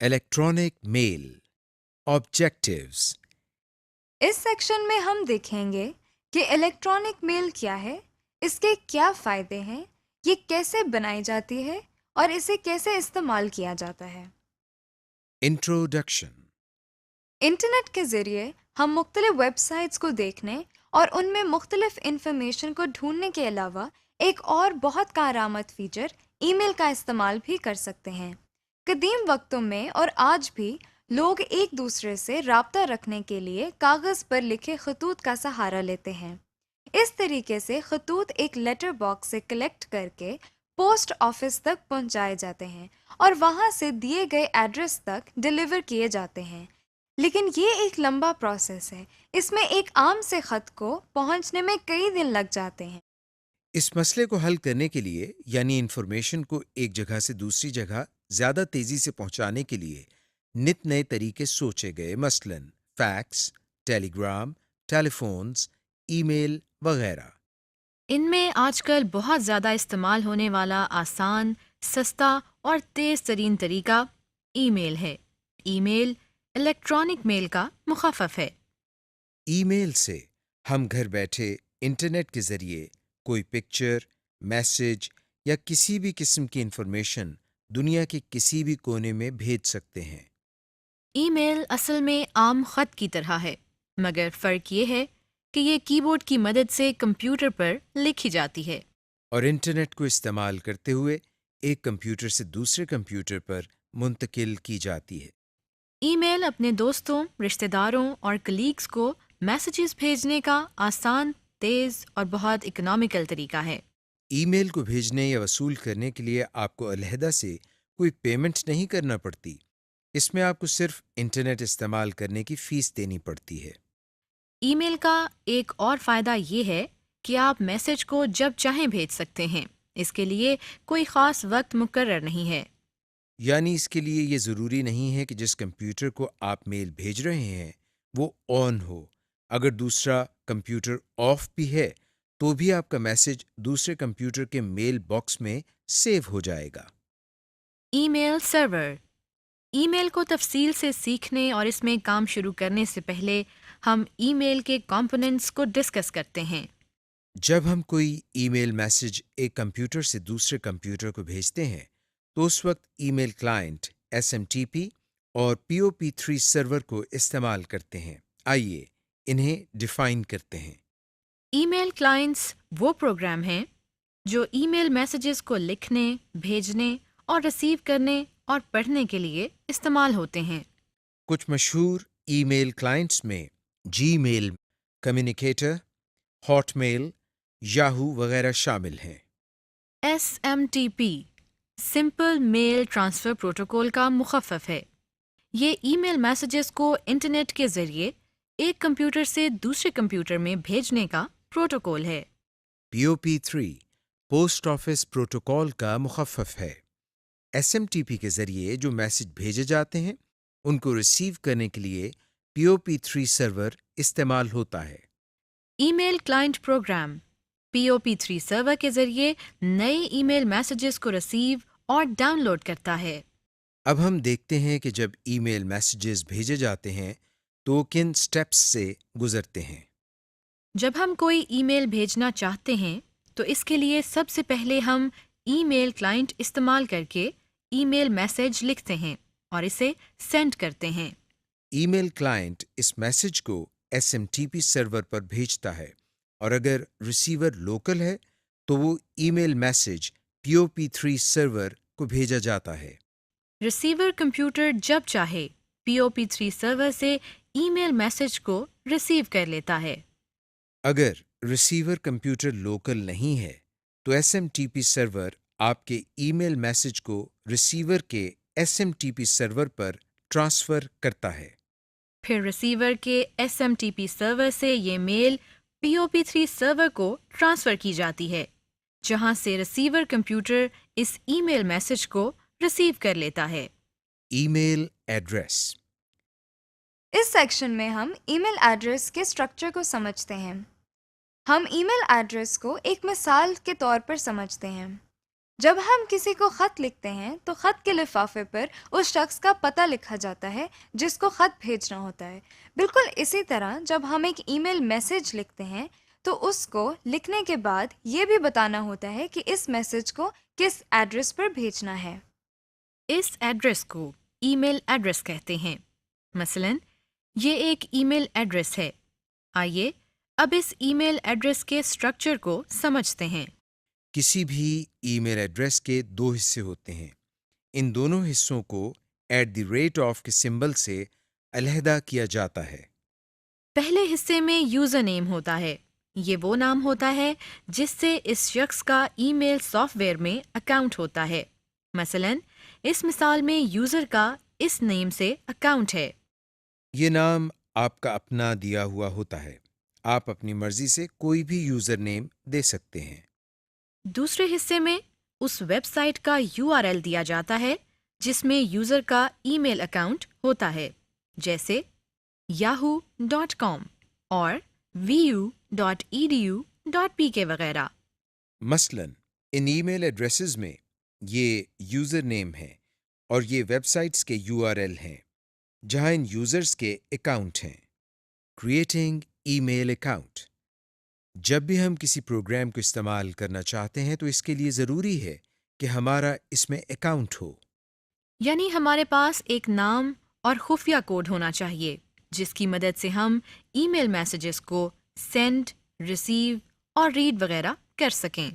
Electronic mail objectives. اس section میں ہم دیکھیں گے کہ الیکٹرانک میل کیا ہے، اس کے کیا فائدے ہیں، یہ کیسے بنائی جاتی ہے اور اسے کیسے استعمال کیا جاتا ہے۔ انٹروڈکشن. انٹرنیٹ کے ذریعے ہم مختلف ویب سائٹس کو دیکھنے اور ان میں مختلف انفارمیشن کو ڈھونڈنے کے علاوہ ایک اور بہت کارآمد فیچر ای میل کا استعمال بھی کر سکتے ہیں۔ قدیم وقتوں میں اور آج بھی لوگ ایک دوسرے سے رابطہ رکھنے کے لیے کاغذ پر لکھے خطوط کا سہارا لیتے ہیں۔ اس طریقے سے خطوط ایک لیٹر باکس سے کلیکٹ کر کے پوسٹ آفس تک پہنچائے جاتے ہیں اور وہاں سے دیے گئے ایڈریس تک ڈیلیور کیے جاتے ہیں۔ لیکن یہ ایک لمبا پروسیس ہے، اس میں ایک عام سے خط کو پہنچنے میں کئی دن لگ جاتے ہیں۔ اس مسئلے کو حل کرنے کے لیے یعنی انفارمیشن کو ایک جگہ سے دوسری جگہ زیادہ تیزی سے پہنچانے کے لیے نت نئے طریقے سوچے گئے، مثلاً فیکس، ٹیلی گرام، ٹیلی فونز، ای میل وغیرہ۔ ان میں آج کل بہت زیادہ استعمال ہونے والا آسان، سستا اور تیز ترین طریقہ ای میل ہے۔ ای میل الیکٹرانک میل کا مخفف ہے۔ ای میل سے ہم گھر بیٹھے انٹرنیٹ کے ذریعے کوئی پکچر، میسج یا کسی بھی قسم کی انفارمیشن دنیا کے کسی بھی کونے میں بھیج سکتے ہیں۔ ای میل اصل میں عام خط کی طرح ہے، مگر فرق یہ ہے کہ یہ کی بورڈ کی مدد سے کمپیوٹر پر لکھی جاتی ہے۔ اور انٹرنیٹ کو استعمال کرتے ہوئے ایک کمپیوٹر سے دوسرے کمپیوٹر پر منتقل کی جاتی ہے۔ ای میل اپنے دوستوں، رشتہ داروں اور کلیگز کو میسیجز بھیجنے کا آسان، تیز اور بہت اکنامیکل طریقہ ہے۔ ای میل کو بھیجنے یا وصول کرنے کے لیے آپ کو علیحدہ سے کوئی پیمنٹ نہیں کرنا پڑتی، اس میں آپ کو صرف انٹرنیٹ استعمال کرنے کی فیس دینی پڑتی ہے۔ ای میل کا ایک اور فائدہ یہ ہے کہ آپ میسیج کو جب چاہیں بھیج سکتے ہیں، اس کے لیے کوئی خاص وقت مقرر نہیں ہے۔ یعنی اس کے لیے یہ ضروری نہیں ہے کہ جس کمپیوٹر کو آپ میل بھیج رہے ہیں وہ آن ہو، اگر دوسرا کمپیوٹر آف بھی ہے تو بھی آپ کا میسج دوسرے کمپیوٹر کے میل باکس میں سیو ہو جائے گا۔ ای میل سرور۔ ای میل کو تفصیل سے سیکھنے اور اس میں کام شروع کرنے سے پہلے ہم ای میل کے کمپوننٹس کو ڈسکس کرتے ہیں۔ جب ہم کوئی ای میل میسج ایک کمپیوٹر سے دوسرے کمپیوٹر کو بھیجتے ہیں تو اس وقت ای میل کلائنٹ SMTP اور POP3 سرور کو استعمال کرتے ہیں۔ آئیے انہیں ڈیفائن کرتے ہیں۔ ای میل کلائنٹس وہ پروگرام ہیں جو ای میل میسیجز کو لکھنے، بھیجنے اور ریسیو کرنے اور پڑھنے کے لیے استعمال ہوتے ہیں۔ کچھ مشہور ای میل کلائنٹس میں جی میل، کمیونیکیٹر، ہاٹ میل، یاہو وغیرہ شامل ہیں۔ SMTP سمپل میل ٹرانسفر پروٹوکول کا مخفف ہے۔ یہ ای میل میسیجز کو انٹرنیٹ کے ذریعے ایک کمپیوٹر سے دوسرے کمپیوٹر میں بھیجنے کا پروٹوکول ہے۔ POP3 پوسٹ آفس پروٹوکول کا مخفف ہے۔ SMTP کے ذریعے جو میسج بھیجے جاتے ہیں ان کو ریسیو کرنے کے لیے POP3 سرور استعمال ہوتا ہے۔ ای میل کلائنٹ پروگرام POP3 سرور کے ذریعے نئے ای میل میسیجز کو ریسیو اور ڈاؤن لوڈ کرتا ہے۔ اب ہم دیکھتے ہیں کہ جب ای میل میسیجز بھیجے جاتے ہیں تو کن سٹیپس سے گزرتے ہیں۔ جب ہم کوئی ای میل بھیجنا چاہتے ہیں تو اس کے لیے سب سے پہلے ہم ای میل کلائنٹ استعمال کر کے ای میل میسیج لکھتے ہیں اور اسے سینڈ کرتے ہیں۔ ای میل کلائنٹ اس میسج کو SMTP سرور پر بھیجتا ہے اور اگر ریسیور لوکل ہے تو وہ ای میل میسج POP3 سرور کو بھیجا جاتا ہے۔ ریسیور کمپیوٹر جب چاہے POP3 سرور سے ای میل میسج کو ریسیو کر لیتا ہے۔ اگر ریسیور کمپیوٹر لوکل نہیں ہے تو SMTP سرور آپ کے ای میل میسج کو ریسیور کے SMTP سرور پر ٹرانسفر کرتا ہے۔ پھر ریسیور کے SMTP سرور سے یہ میل POP3 سرور کو ٹرانسفر کی جاتی ہے، جہاں سے ریسیور کمپیوٹر اس ای میل میسج کو ریسیو کر لیتا ہے۔ ای میل ایڈریس۔ اس سیکشن میں ہم ای میل ایڈریس کے اسٹرکچر کو سمجھتے ہیں۔ ہم ای میل ایڈریس کو ایک مثال کے طور پر سمجھتے ہیں۔ جب ہم کسی کو خط لکھتے ہیں تو خط کے لفافے پر اس شخص کا پتہ لکھا جاتا ہے جس کو خط بھیجنا ہوتا ہے۔ بالکل اسی طرح جب ہم ایک ای میل میسج لکھتے ہیں تو اس کو لکھنے کے بعد یہ بھی بتانا ہوتا ہے کہ اس میسج کو کس ایڈریس پر بھیجنا ہے۔ اس ایڈریس کو ای میل ایڈریس کہتے ہیں۔ مثلاً یہ ایک ای میل ایڈریس ہے۔ آئیے اب اس ای میل ایڈریس کے اسٹرکچر کو سمجھتے ہیں۔ کسی بھی ای میل ایڈریس کے دو حصے ہوتے ہیں۔ ان دونوں حصوں کو @of کے سمبل سے علیحدہ کیا جاتا ہے۔ پہلے حصے میں یوزر نیم ہوتا ہے۔ یہ وہ نام ہوتا ہے جس سے اس شخص کا ای میل سافٹ ویئر میں اکاؤنٹ ہوتا ہے۔ مثلاً اس مثال میں یوزر کا اس نیم سے اکاؤنٹ ہے۔ یہ نام آپ کا اپنا دیا ہوا ہوتا ہے۔ آپ اپنی مرضی سے کوئی بھی یوزر نیم دے سکتے ہیں۔ دوسرے حصے میں اس ویب سائٹ کا URL دیا جاتا ہے جس میں یوزر کا ای میل اکاؤنٹ ہوتا ہے، جیسے yahoo.com اور vu.edu.pk وغیرہ۔ مثلاً ان ای میل ایڈریسز میں یہ یوزر نیم ہے اور یہ ویب سائٹس کے URL ہیں جہاں ان یوزرز کے اکاؤنٹ ہیں۔ کریٹنگ ای میل اکاؤنٹ۔ جب بھی ہم کسی پروگرام کو استعمال کرنا چاہتے ہیں تو اس کے لیے ضروری ہے کہ ہمارا اس میں اکاؤنٹ ہو۔ یعنی ہمارے پاس ایک نام اور خفیہ کوڈ ہونا چاہیے جس کی مدد سے ہم ای میل میسیجز کو سینڈ، ریسیو اور ریڈ وغیرہ کر سکیں۔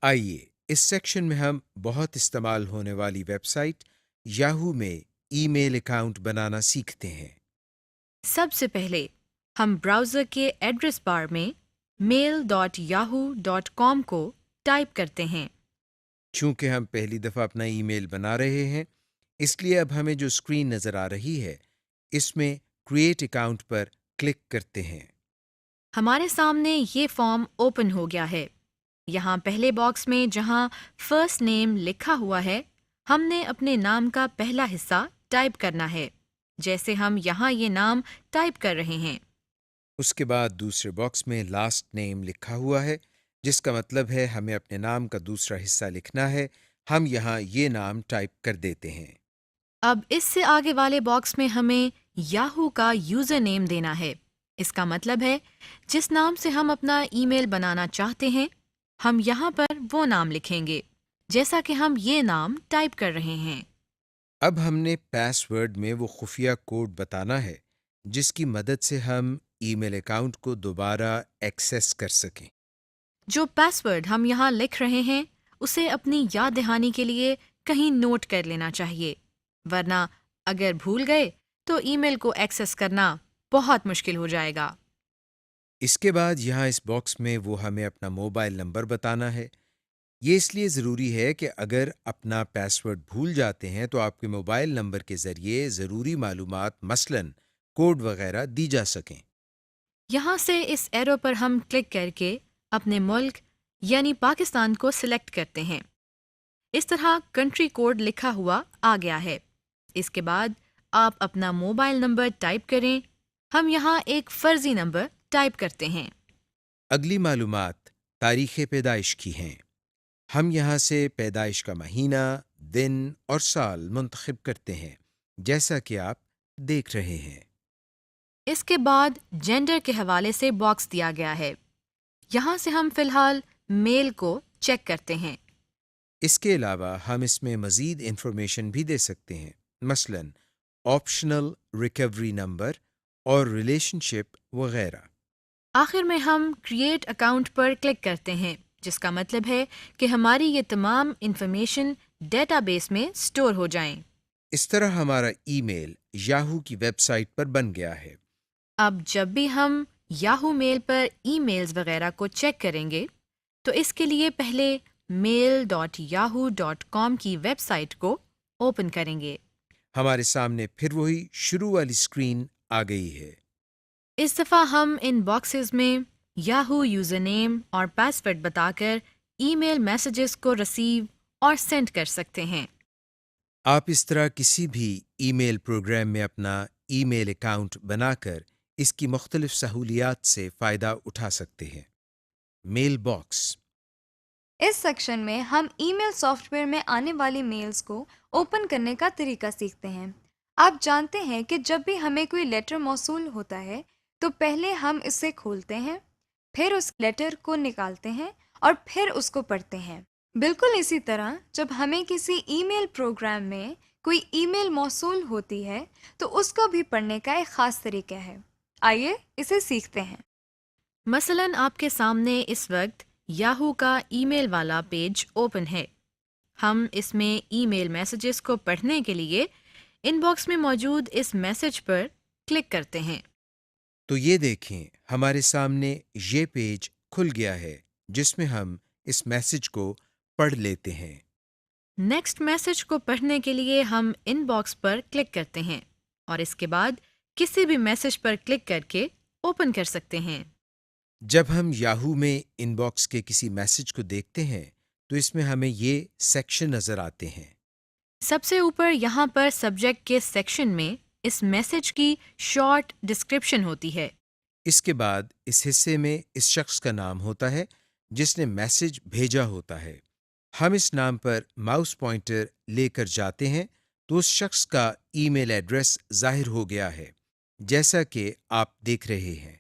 آئیے اس سیکشن میں ہم بہت استعمال ہونے والی ویب سائٹ یاہو میں ای میل اکاؤنٹ بنانا سیکھتے ہیں۔ سب سے پہلے ہم براؤزر کے ایڈریس بار میں mail.yahoo.com کو ٹائپ کرتے ہیں۔ چونکہ ہم پہلی دفعہ اپنا ای میل بنا رہے ہیں اس لیے اب ہمیں جو اسکرین نظر آ رہی ہے اس میں کریٹ اکاؤنٹ پر کلک کرتے ہیں۔ ہمارے سامنے یہ فارم اوپن ہو گیا ہے۔ یہاں پہلے باکس میں جہاں فرسٹ نیم لکھا ہوا ہے ہم نے اپنے نام کا پہلا حصہ ٹائپ کرنا ہے، جیسے ہم یہاں یہ نام ٹائپ کر رہے ہیں۔ اس کے بعد دوسرے باکس میں لاسٹ نیم لکھا ہوا ہے جس کا مطلب ہے ہمیں اپنے نام کا دوسرا حصہ لکھنا ہے۔ ہم یہاں یہ نام ٹائپ کر دیتے ہیں۔ اب اس سے آگے والے باکس میں ہمیں یاہو کا یوزر نیم دینا ہے۔ اس کا مطلب ہے جس نام سے ہم اپنا ای میل بنانا چاہتے ہیں ہم یہاں پر وہ نام لکھیں گے جیسا کہ ہم یہ نام ٹائپ کر رہے ہیں۔ اب ہم نے پاس ورڈ میں وہ خفیہ کوڈ بتانا ہے جس کی مدد سے ہم ای میل اکاؤنٹ کو دوبارہ ایکسیس کر سکیں۔ جو پاس ورڈ ہم یہاں لکھ رہے ہیں اسے اپنی یاد دہانی کے لیے کہیں نوٹ کر لینا چاہیے، ورنہ اگر بھول گئے تو ای میل کو ایکسیس کرنا بہت مشکل ہو جائے گا۔ اس کے بعد یہاں اس باکس میں وہ ہمیں اپنا موبائل نمبر بتانا ہے۔ یہ اس لیے ضروری ہے کہ اگر اپنا پاس ورڈ بھول جاتے ہیں تو آپ کے موبائل نمبر کے ذریعے ضروری معلومات مثلاً کوڈ وغیرہ دی جا سکیں۔ یہاں سے اس ایرو پر ہم کلک کر کے اپنے ملک یعنی پاکستان کو سلیکٹ کرتے ہیں۔ اس طرح کنٹری کوڈ لکھا ہوا آ گیا ہے۔ اس کے بعد آپ اپنا موبائل نمبر ٹائپ کریں۔ ہم یہاں ایک فرضی نمبر ٹائپ کرتے ہیں۔ اگلی معلومات تاریخ پیدائش کی ہیں۔ ہم یہاں سے پیدائش کا مہینہ، دن اور سال منتخب کرتے ہیں جیسا کہ آپ دیکھ رہے ہیں۔ اس کے بعد جینڈر کے حوالے سے باکس دیا گیا ہے۔ یہاں سے ہم فی الحال میل کو چیک کرتے ہیں۔ اس کے علاوہ ہم اس میں مزید انفارمیشن بھی دے سکتے ہیں، مثلاً آپشنل ریکوری نمبر اور ریلیشن شپ وغیرہ۔ آخر میں ہم کریٹ اکاؤنٹ پر کلک کرتے ہیں، جس کا مطلب ہے کہ ہماری یہ تمام انفارمیشن ڈیٹا بیس میں سٹور ہو جائیں۔ اس طرح ہمارا ای میل یاہو کی ویب سائٹ پر بن گیا ہے۔ اب جب بھی ہم یاہو میل پر ای میلز وغیرہ کو چیک کریں گے تو اس کے لیے پہلے mail.yahoo.com کی ویب سائٹ کو اوپن کریں گے۔ ہمارے سامنے پھر وہی شروع والی اسکرین آ گئی ہے۔ اس دفعہ ہم ان باکسز میں یاہو یوزر نیم اور پاس ورڈ بتا کر ای میل میسیجز کو ریسیو اور سینڈ کر سکتے ہیں۔ آپ اس طرح کسی بھی ای میل پروگرام میں اپنا ای میل اکاؤنٹ بنا کر اس کی مختلف سہولیات سے فائدہ اٹھا سکتے ہیں۔ میل باکس اس سیکشن میں ہم ای میل سافٹ ویئر میں آنے والی میلز کو اوپن کرنے کا طریقہ سیکھتے ہیں۔ آپ جانتے ہیں کہ جب بھی ہمیں کوئی لیٹر موصول ہوتا ہے تو پہلے ہم اسے کھولتے ہیں، پھر اس لیٹر کو نکالتے ہیں اور پھر اس کو پڑھتے ہیں۔ بالکل اسی طرح جب ہمیں کسی ای میل پروگرام میں کوئی ای میل موصول ہوتی ہے تو اس کو بھی پڑھنے کا ایک خاص طریقہ ہے۔ آئیے اسے سیکھتے ہیں۔ مثلاً آپ کے سامنے اس وقت یاہو کا ای میل والا پیج اوپن ہے۔ ہم اس میں ای میل میسیجز کو پڑھنے کے لیے ان باکس میں موجود اس میسج پر کلک کرتے ہیں۔ تو یہ دیکھیں ہمارے سامنے یہ پیج کھل گیا ہے جس میں ہم اس میسج کو پڑھ لیتے ہیں۔ نیکسٹ میسج کو پڑھنے کے لیے ہم ان باکس پر کلک کرتے ہیں اور اس کے بعد کسی بھی میسج پر کلک کر کے اوپن کر سکتے ہیں۔ جب ہم یاہو میں ان باکس کے کسی میسج کو دیکھتے ہیں تو اس میں ہمیں یہ سیکشن نظر آتے ہیں۔ سب سے اوپر یہاں پر سبجیکٹ کے سیکشن میں اس میسج کی شارٹ ڈسکرپشن ہوتی ہے۔ اس کے بعد اس حصے میں اس شخص کا نام ہوتا ہے جس نے میسج بھیجا ہوتا ہے۔ ہم اس نام پر ماؤس پوائنٹر لے کر جاتے ہیں تو اس شخص کا ای میل ایڈریس ظاہر ہو گیا ہے جیسا کہ آپ دیکھ رہے ہیں۔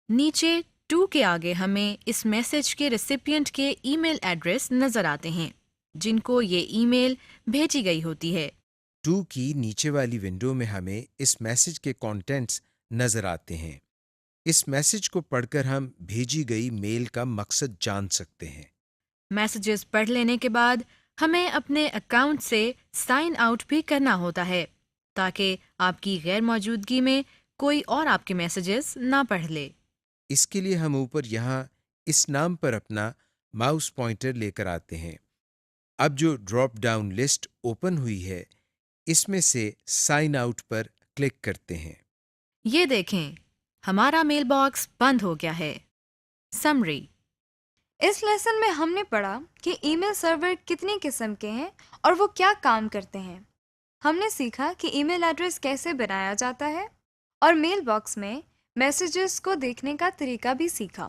نیچے 2 کے آگے ہمیں اس میسج کے ریسیپینٹ کے ای میل ایڈریس نظر آتے ہیں جن کو یہ ای میل بھیجی گئی ہوتی ہے۔ 2 کی نیچے والی ونڈو میں ہمیں اس میسج کے کانٹینٹس نظر آتے ہیں۔ اس میسج کو پڑھ کر ہم بھیجی گئی میل کا مقصد جان سکتے ہیں۔ میسیجز پڑھ لینے کے بعد ہمیں اپنے اکاؤنٹ سے سائن آؤٹ بھی کرنا ہوتا ہے تاکہ آپ کی غیر موجودگی میں کوئی اور آپ کے میسیجز نہ پڑھ لے۔ اس کے لیے ہم اوپر یہاں اس نام پر اپنا ماؤس پوائنٹر لے کر آتے ہیں۔ اب جو ڈراپ ڈاؤن لسٹ اوپن ہوئی ہے اس میں سے سائن آؤٹ پر کلک کرتے ہیں۔ یہ دیکھیں ہمارا میل باکس بند ہو گیا ہے۔ سمری: اس لیسن میں ہم نے پڑھا کہ ای میل سرور کتنی قسم کے ہیں اور وہ کیا کام کرتے ہیں۔ ہم نے سیکھا کہ ای میل ایڈریس کیسے بنایا جاتا ہے اور میل باکس میں میسیجز کو دیکھنے کا طریقہ بھی سیکھا۔